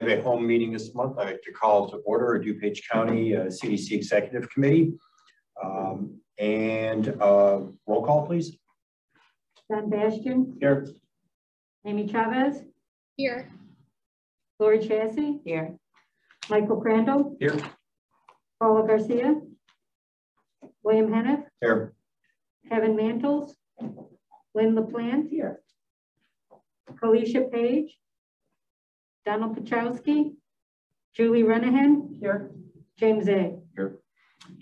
have a home meeting this month. I'd like to call to order a DuPage County CDC Executive Committee. Roll call, please. Ben Bastian. Here. Amy Chavez. Here. Lori Chassie. Here. Michael Crandall. Here. Paula Garcia. William Henneth. Here. Kevin Mantles. Lynn LaPlante. Here. Felicia Page. Donald Pachowski. Julie Renahan. Here. James A. Here.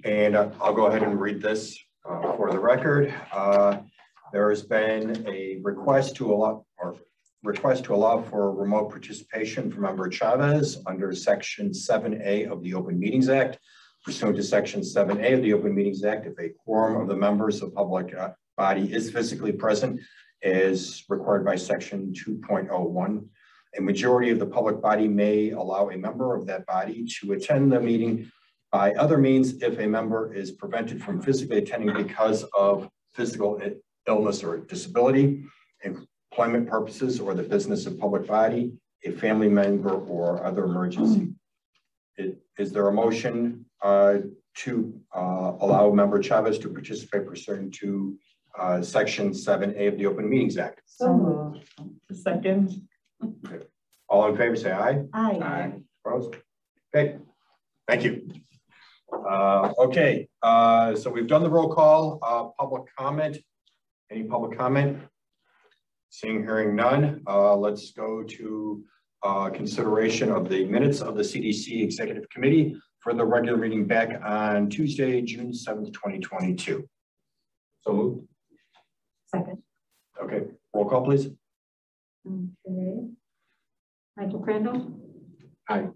And I'll go ahead and read this for the record. There has been a request to allow for remote participation from Member Chavez under Section 7A of the Open Meetings Act. Pursuant to Section 7A of the Open Meetings Act, if a quorum of the members of the public body is physically present, as required by Section 2.01, a majority of the public body may allow a member of that body to attend the meeting by other means if a member is prevented from physically attending because of physical illness or disability, employment purposes, or the business of public body, a family member, or other emergency. Is there a motion to allow Member Chavez to participate pursuant to Section 7A of the Open Meetings Act? So moved. Second. Okay. All in favor, say aye. Aye. Aye. Opposed? Okay. Thank you. So we've done the roll call. Public comment. Any public comment? Seeing, hearing none. Let's go to consideration of the minutes of the CDC Executive Committee for the regular meeting back on Tuesday, June 7th, 2022. So moved. Second. Okay. Roll call, please. Okay. Michael Crandall. Aye.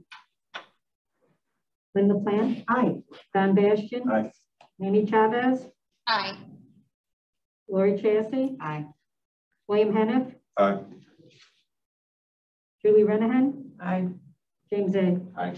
Lynn LaPlante. Aye. Don Bastian. Aye. Amy Chavez. Aye. Lori Chassie. Aye. William Henneth. Aye. Julie Renahan. Aye. James A. Aye.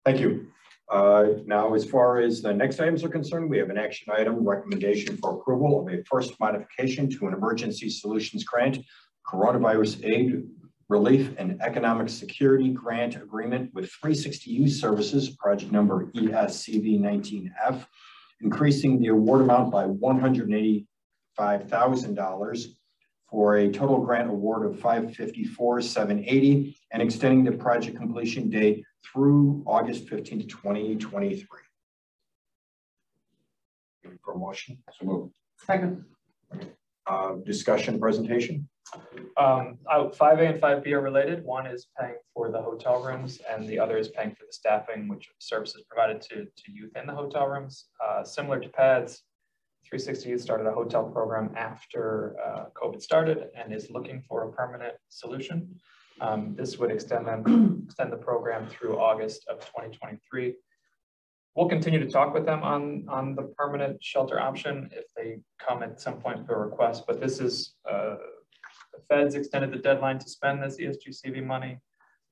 Thank you. Now, as far as the next items are concerned, we have an action item, recommendation for approval of a first modification to an emergency solutions grant, coronavirus aid, relief and economic security grant agreement with 360 Youth Services, project number ESCV19F, increasing the award amount by $185,000 for a total grant award of $554,780 and extending the project completion date through August 15th, 2023. For a motion. So moved. Second. Discussion, presentation. 5A and 5B are related. One is paying for the hotel rooms and the other is paying for the staffing, which services provided to youth in the hotel rooms. Similar to PADS, 360 Youth started a hotel program after COVID started and is looking for a permanent solution. This would extend the program through August of 2023. We'll continue to talk with them on the permanent shelter option if they come at some point for a request, but this is the feds extended the deadline to spend this ESGCV money.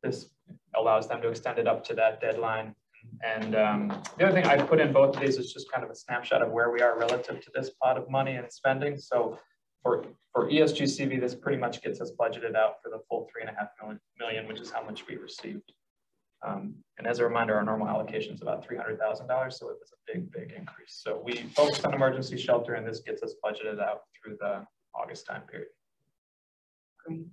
This allows them to extend it up to that deadline. And the other thing I put in both of these is just kind of a snapshot of where we are relative to this pot of money and spending. So for ESGCV, this pretty much gets us budgeted out for the full $3.5 million, which is how much we received. And as a reminder, our normal allocation is about $300,000, so it was a big increase. So we focused on emergency shelter, and this gets us budgeted out through the August time period. Great.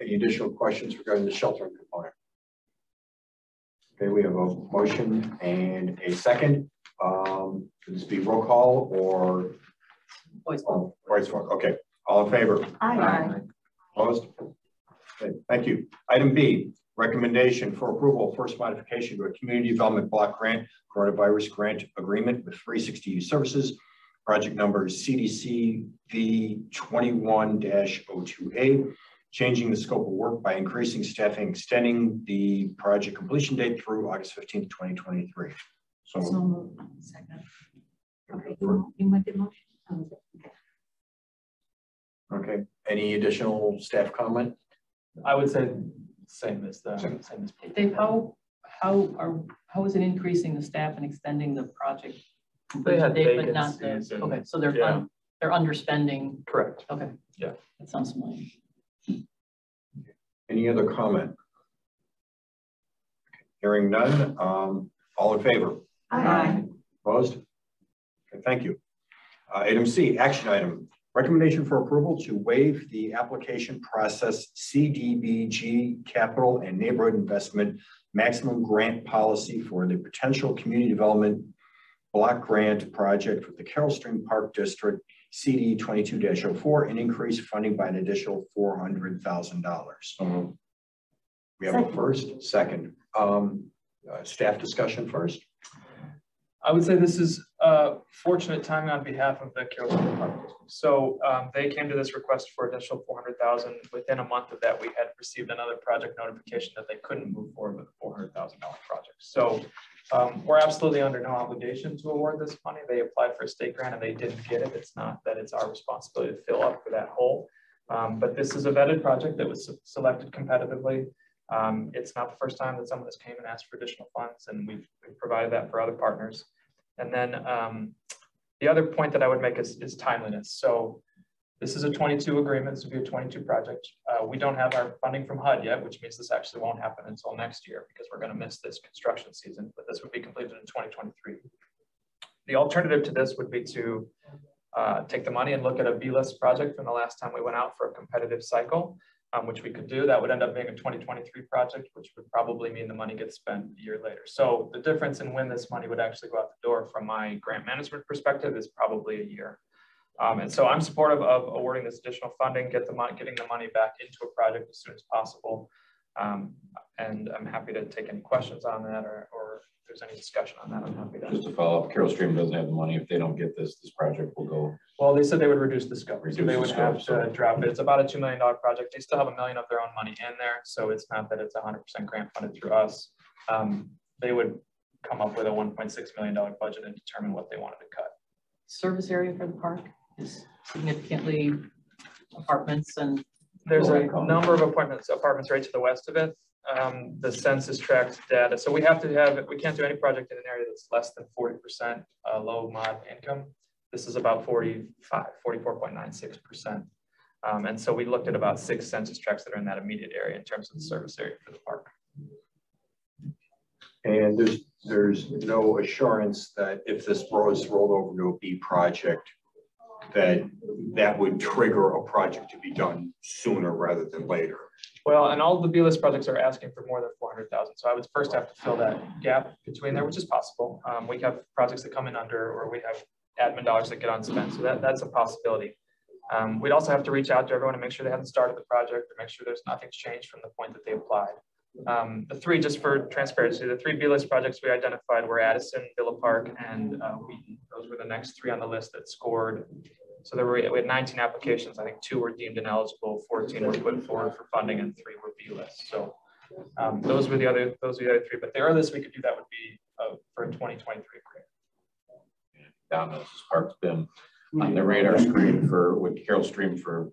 Any additional questions regarding the sheltering component? Okay, we have a motion and a second. Should this be roll call or voice vote? Voice vote. Okay, all in favor? Aye. Opposed? Okay, thank you. Item B, recommendation for approval of first modification to a community development block grant, coronavirus grant agreement with 360 Youth Services, project number CDCV21-02A, changing the scope of work by increasing staffing, extending the project completion date through August 15th, 2023. So moved. Second. Okay, you want the motion? Okay. Any additional staff comment? I would say same as Dave, how is it increasing the staff and extending the project? They had but not vacancies and- okay, so they're they're underspending. Correct. Okay. Yeah. That sounds familiar. Any other comment? Hearing none, all in favor? Aye. Opposed? Okay, thank you. Item C, action item. Recommendation for approval to waive the application process Cdbg Capital and Neighborhood Investment Maximum Grant Policy for the potential community development block grant project with the Carroll Stream Park District CD 22-04 and increase funding by an additional $400,000. We have a first, second. Staff discussion first. I would say this is fortunate timing on behalf of the Carroll Stream Park District. So they came to this request for additional $400,000. Within a month of that, we had received another project notification that they couldn't move forward with a $400,000 project. So we're absolutely under no obligation to award this money. They applied for a state grant and they didn't get it. It's not that it's our responsibility to fill up for that hole. But this is a vetted project that was selected competitively. It's not the first time that someone has came and asked for additional funds, and we've provided that for other partners. And then the other point that I would make is timeliness. So this is a 22 agreement. This will be a 22 project. We don't have our funding from HUD yet, which means this actually won't happen until next year because we're going to miss this construction season, but this would be completed in 2023. The alternative to this would be to take the money and look at a B-list project from the last time we went out for a competitive cycle, which we could do. That would end up being a 2023 project, which would probably mean the money gets spent a year later. So the difference in when this money would actually go out the door from my grant management perspective is probably a year. And so I'm supportive of awarding this additional funding, getting the money back into a project as soon as possible. And I'm happy to take any questions on that or if there's any discussion on that, I'm happy to. Just to follow up, Carroll Stream doesn't have the money. If they don't get this, this project will go. Well, they said they would reduce the scope. So they would have so to drop it. It's about a $2 million project. They still have $1 million of their own money in there. So it's not that it's 100% grant funded through us. They would come up with a $1.6 million budget and determine what they wanted to cut. Service area for the park is significantly apartments and. There's a number of apartments right to the west of it. The census tract data. So we have to have it. We can't do any project in an area that's less than 40% low mod income. This is about 44.96%. And so we looked at about 6 census tracts that are in that immediate area in terms of the service area for the park. And there's no assurance that if this was rolled over to a B project, that would trigger a project to be done sooner rather than later. Well, and all the B-list projects are asking for more than 400,000. So I would first have to fill that gap between there, which is possible. We have projects that come in under, or we have admin dollars that get unspent. So that's a possibility. We'd also have to reach out to everyone and make sure they haven't started the project or make sure there's nothing's changed from the point that they applied. The three, just for transparency, the 3 B-list projects we identified were Addison, Villa Park, and Wheaton. Those were the next 3 on the list that scored. So we had 19 applications. I think 2 were deemed ineligible, 14 were put forward for funding, and 3 were B-list. So those were the other 3. But the earliest we could do that would be for a 2023 grant. Dominus Park's been on the radar screen with Carroll Stream for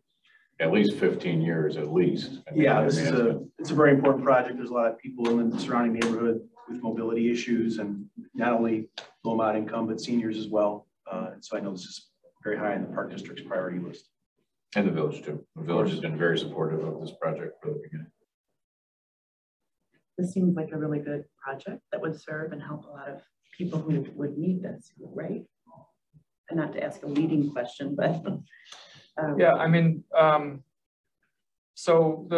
at least 15 years, at least. Yeah, it's a very important project. There's a lot of people in the surrounding neighborhood with mobility issues, and not only low mod income, but seniors as well. So I know this is very high in the Park District's priority list. And the village too. The village has been very supportive of this project from the beginning. This seems like a really good project that would serve and help a lot of people who would need this, right? And not to ask a leading question, but yeah, I mean, so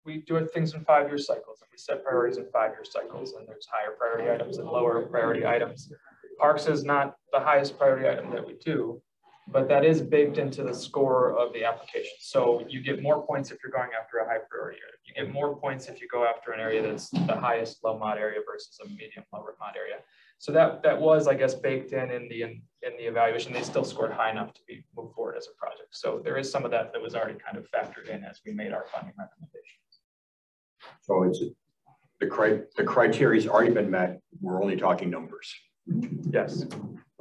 we do things in 5-year cycles, and we set priorities in 5-year cycles, and there's higher priority items and lower priority items. Parks is not the highest priority item that we do, but that is baked into the score of the application. So you get more points if you're going after a high priority area. You get more points if you go after an area that's the highest low mod area versus a medium lower mod area. So that was, I guess, baked in the evaluation. They still scored high enough to move forward as a project. So there is some of that was already kind of factored in as we made our funding recommendations. So it's the criteria's already been met. We're only talking numbers. Yes.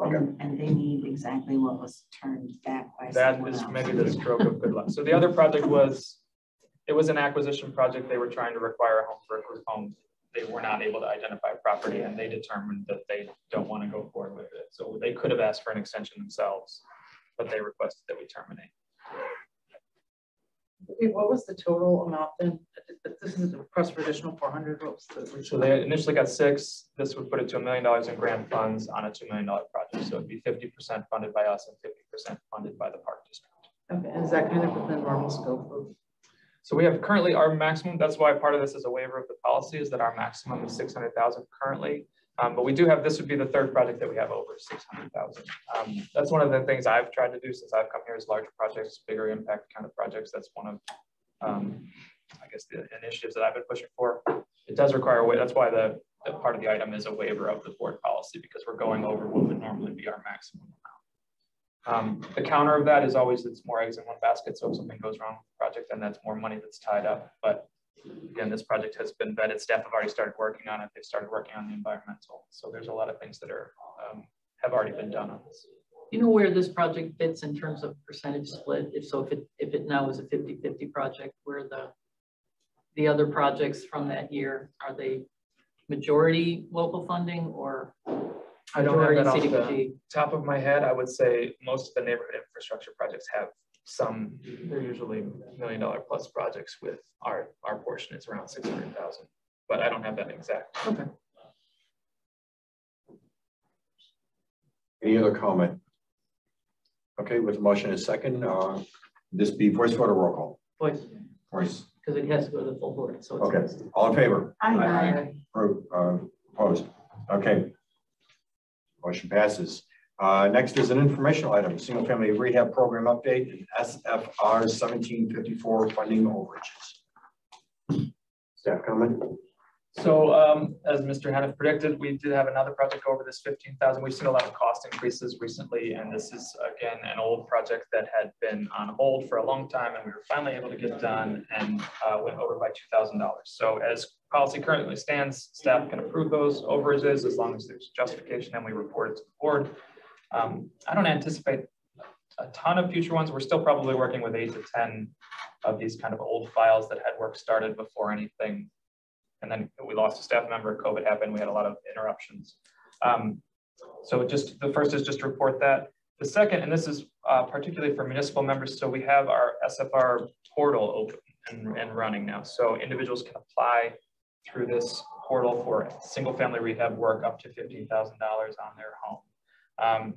Okay. And they need exactly what was turned back by that someone is else. maybe the stroke of good luck. So the other project was an acquisition project. They were trying to require a home for a group home. They were not able to identify property, and they determined that they don't want to go forward with it. So they could have asked for an extension themselves, but they requested that we terminate. Wait, what was the total amount then? This is a request for additional 400. What was the? So they initially got 6. This would put it to $1 million in grant funds on a $2 million project. So it'd be 50% funded by us and 50% funded by the park district. Okay, and is that kind of within normal scope of? So we have currently our maximum. That's why part of this is a waiver of the policy, is that our maximum is 600,000 currently. But we do have, this would be the 3rd project that we have over 600,000. That's one of the things I've tried to do since I've come here, is larger projects, bigger impact kind of projects. That's one of, I guess, the initiatives that I've been pushing for. It does require a waiver. That's why the part of the item is a waiver of the board policy, because we're going over what would normally be our maximum amount. The counter of that is always, it's more eggs in one basket. So if something goes wrong with the project, then that's more money that's tied up. But again, this project has been vetted. Staff have already started working on it. They've started working on the environmental. So there's a lot of things that are have already been done on this. You know where this project fits in terms of percentage split? If it now is a 50-50 project, where the other projects from that year, are they majority local funding or I don't have that off Cdbg? the top of my head. I would say most of the neighborhood infrastructure projects have some, they're usually $1 million plus projects. With our portion is around 600,000, but I don't have that exact. Okay. Any other comment? Okay, with the motion is second, this be voice vote or roll call? Voice, Voice. because it has to go to the full board. So it's Okay, all in favor? Aye. Opposed? Okay. Motion passes. Next is an informational item, single family rehab program update and SFR 1754 funding overages. Staff comment? So as Mr. Hennef predicted, we did have another project over this 15,000. We've seen a lot of cost increases recently, and this is again an old project that had been on hold for a long time, and we were finally able to get done and went over by $2,000. So as policy currently stands, staff can approve those overages as long as there's justification and we report it to the board. I don't anticipate a ton of future ones. We're still probably working with 8 to 10 of these kind of old files that had work started before anything. And then we lost a staff member, COVID happened, we had a lot of interruptions. So just the first is just to report that. The second, and this is particularly for municipal members, so we have our SFR portal open and running now. So individuals can apply through this portal for single family rehab work up to $15,000 on their home.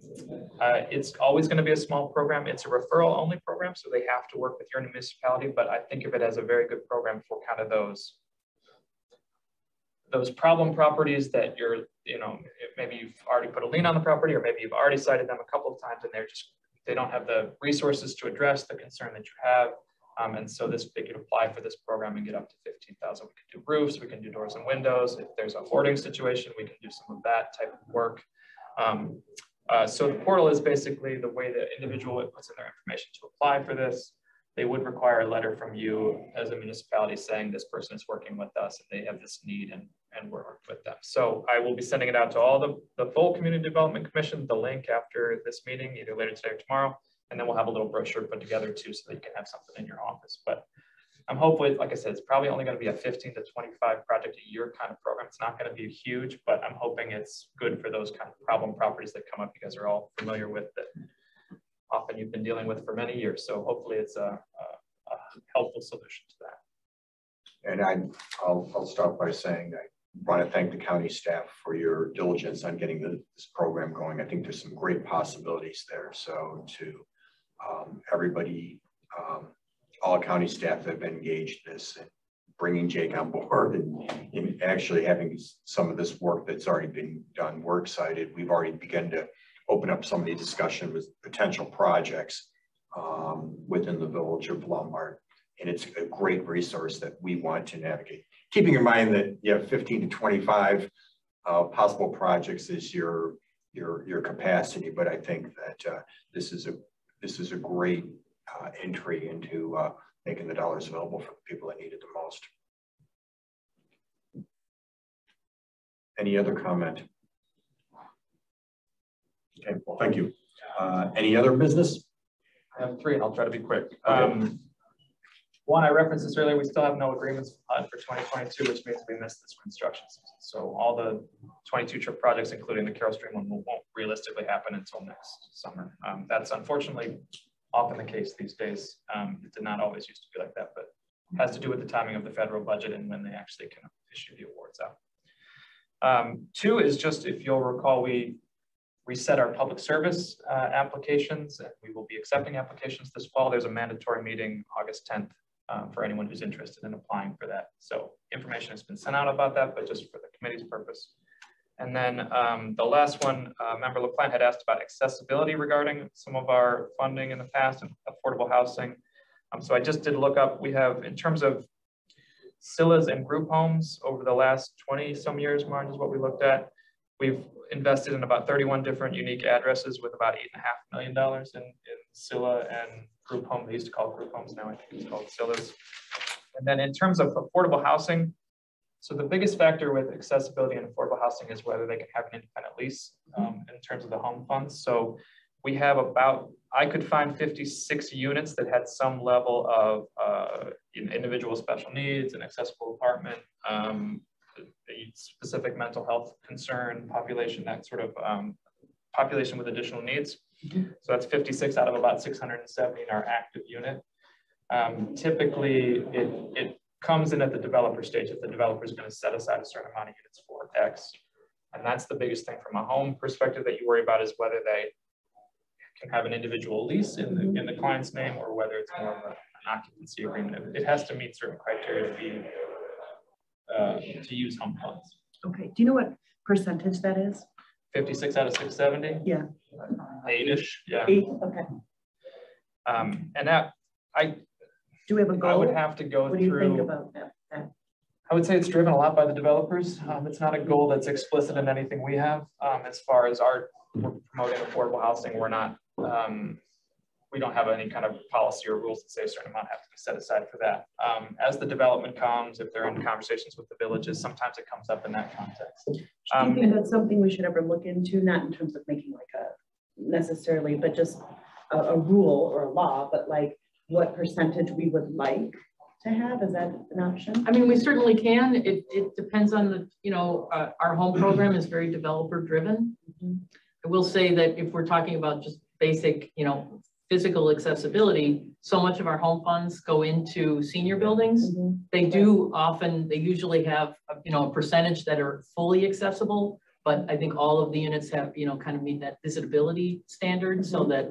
It's always going to be a small program. It's a referral only program, so they have to work with your municipality, but I think of it as a very good program for kind of those problem properties that you're, maybe you've already put a lien on the property, or maybe you've already cited them a couple of times and they don't have the resources to address the concern that you have. And so they could apply for this program and get up to 15,000. We can do roofs, we can do doors and windows. If there's a hoarding situation, we can do some of that type of work. So the portal is basically the way the individual puts in their information to apply for this. They would require a letter from you as a municipality saying this person is working with us and they have this need and we're working with them. So I will be sending it out to all the full Community Development Commission, the link after this meeting, either later today or tomorrow. And then we'll have a little brochure put together too, so that you can have something in your office. But I'm hopefully, like I said, it's probably only going to be a 15 to 25 project a year kind of program. It's not going to be huge, but I'm hoping it's good for those kind of problem properties that come up. You guys are all familiar with that. Often you've been dealing with for many years. So hopefully it's a helpful solution to that. And I'll start by saying I want to thank the county staff for your diligence on getting this program going. I think there's some great possibilities there. So to everybody, all county staff that have been engaged in this and bringing Jake on board and actually having some of this work that's already been done, we're excited. We've already begun to open up some of the discussion with potential projects within the village of Lombard. And it's a great resource that we want to navigate. Keeping in mind that you have 15 to 25 possible projects is your capacity, but I think that this is a great entry into making the dollars available for the people that need it the most. Any other comment? Okay, well, thank you. Any other business? I have 3 and I'll try to be quick. Okay. One, I referenced this earlier, we still have no agreements for 2022, which means we missed this construction season. So all the 22 trip projects, including the Carroll Stream one, won't realistically happen until next summer. That's unfortunately often the case these days. It did not always used to be like that, but it has to do with the timing of the federal budget and when they actually can issue the awards out. 2 is just, if you'll recall, we reset our public service applications, and we will be accepting applications this fall. There's a mandatory meeting August 10th for anyone who's interested in applying for that. So information has been sent out about that, but just for the committee's purpose. And then the last one, Member LaPlante had asked about accessibility regarding some of our funding in the past and affordable housing. So I just did look up, we have, in terms of CILAs and group homes over the last 20 some years, Martin, is what we looked at. We've invested in about 31 different unique addresses with about $8.5 million in CILA and group home. They used to call it group homes, now I think it's called CILAs. And then in terms of affordable housing, so the biggest factor with accessibility and affordable housing is whether they can have an independent lease in terms of the home funds. So we have about, I could find 56 units that had some level of individual special needs, an accessible apartment, a specific mental health concern, population, that sort of population with additional needs. So that's 56 out of about 670 in our active unit. Typically, it comes in at the developer stage if the developer is going to set aside a certain amount of units for X. And that's the biggest thing from a home perspective that you worry about, is whether they can have an individual lease in the client's name, or whether it's more of an occupancy agreement. It has to meet certain criteria to be to use home funds. Okay, do you know what percentage that is? 56 out of 670? Yeah. 8-ish, yeah. 8, okay. And that, Do we have a goal? I would have to go What do you through. think about that? I would say it's driven a lot by the developers. It's not a goal that's explicit in anything we have. As far as we're promoting affordable housing, we're not, we don't have any kind of policy or rules that say a certain amount have to be set aside for that. As the development comes, if they're in conversations with the villages, sometimes it comes up in that context. Do you think that's something we should ever look into? Not in terms of making like a necessarily, but just a rule or a law, but like what percentage we would like to have? Is that an option? I mean, we certainly can. It depends on the, our home program is very developer driven. I will say that if we're talking about just basic, physical accessibility, so much of our home funds go into senior buildings. They usually have, a percentage that are fully accessible, but I think all of the units have, kind of meet that disability standard so that,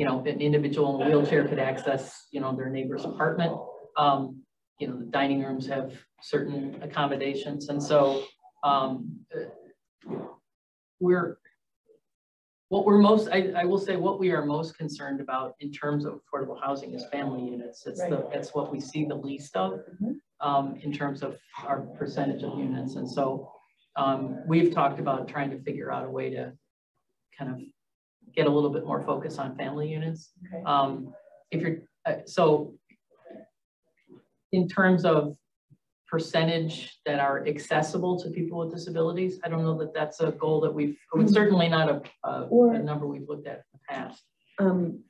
an individual in a wheelchair could access, their neighbor's apartment. The dining rooms have certain accommodations. And so I will say what we are most concerned about in terms of affordable housing is family units. It's what we see the least of in terms of our percentage of units. And so we've talked about trying to figure out a way to kind of get a little bit more focus on family units. Okay. So in terms of percentage that are accessible to people with disabilities, I don't know that that's a goal that it's certainly not a number we've looked at in the past.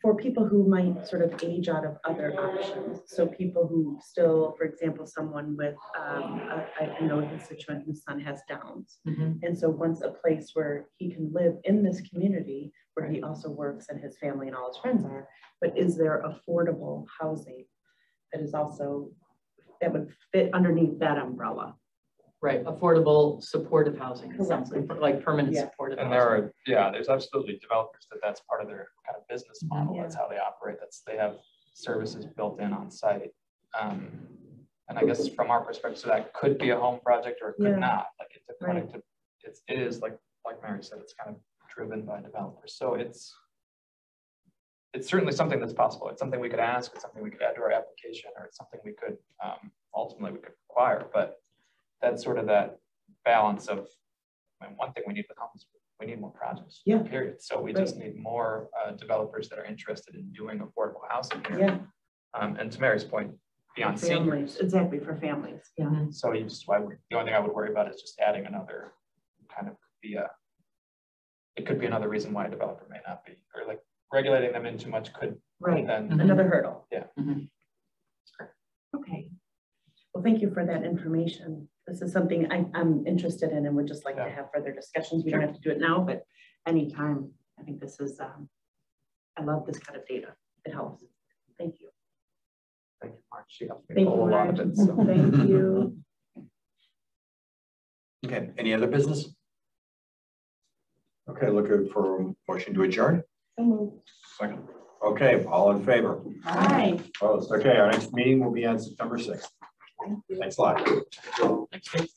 For people who might sort of age out of other options, so people who still, for example, someone with, I know a constituent whose son has Downs, and so wants a place where he can live in this community where he also works and his family and all his friends are, but is there affordable housing that is also, that would fit underneath that umbrella? Right, affordable supportive housing, like permanent supportive housing. There's absolutely developers that's part of their kind of business model. That's how they operate. They have services built in on site. And I guess from our perspective, so that could be a home project or it could not. Like it is like Mary said, it's kind of driven by developers. So it's certainly something that's possible. It's something we could ask, it's something we could add to our application, or it's something we could ultimately we could require. But that's sort of that balance of, one thing we need with homes, we need more projects, period. So we just need more developers that are interested in doing affordable housing here. And to Mary's point, beyond families, seniors. exactly, for families. So the only thing I would worry about is just adding another kind of it could be another reason why a developer may not be, or like regulating them in too much could then another hurdle. Okay. Well, thank you for that information. This is something I'm interested in and would just like to have further discussions. We don't have to do it now, but anytime. I think this is I love this kind of data. It helps. Thank you. Thank you, Mark. She helped me Thank pull you, a lot of Mark. it. So. Thank you. Okay, any other business? Okay, looking for a motion to adjourn. Second. Okay, all in favor? Aye. Opposed? Okay, our next meeting will be on September 6th. Thanks a lot. Next week.